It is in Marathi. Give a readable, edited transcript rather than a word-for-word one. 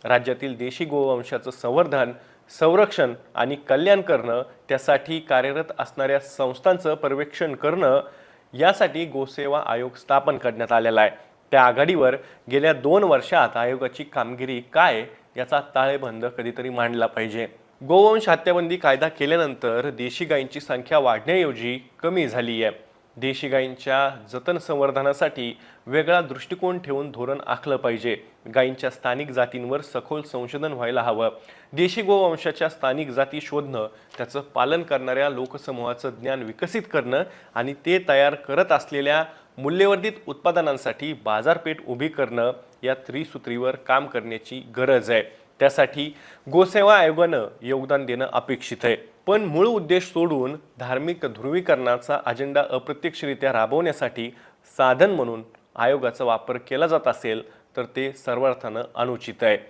राज्यातील देशी गोवंशाचं संवर्धन, संरक्षण आणि कल्याण करणं, त्यासाठी कार्यरत असणाऱ्या संस्थांचं पर्यवेक्षण करणं, यासाठी गोसेवा आयोग स्थापन करण्यात आलेला आहे। त्या आघाडीवर गेल्या 2 वर्षात आयोगाची कामगिरी काय याचा ताळेबंद कधीतरी मांडला पाहिजे। गोवंश हत्याबंदी कायदा केल्यानंतर देशी गायींची संख्या वाढण्याऐवजी कमी झाली आहे। देशी गायींच्या जतन संवर्धनासाठी वेगळा दृष्टिकोन ठेवून धोरण आखलं पाहिजे। गायींच्या स्थानिक जातींवर सखोल संशोधन व्हायला हवं। देशी गोवंशाच्या स्थानिक जाती शोधणं, त्याचं पालन करणाऱ्या लोकसमूहाचं ज्ञान विकसित करणं आणि ते तयार करत असलेल्या मूल्यवर्धित उत्पादनांसाठी बाजारपेठ उभी करणं, या त्रिसूत्रीवर काम करण्याची गरज आहे। त्यासाठी गोसेवा आयोगानं योगदान देणं अपेक्षित आहे। पण मूळ उद्देश सोडून धार्मिक ध्रुवीकरणाचा अजेंडा अप्रत्यक्षरित्या राबवण्यासाठी साधन म्हणून आयोगाचा वापर केला जात असेल तर ते सर्वार्थानं अनुचित आहे।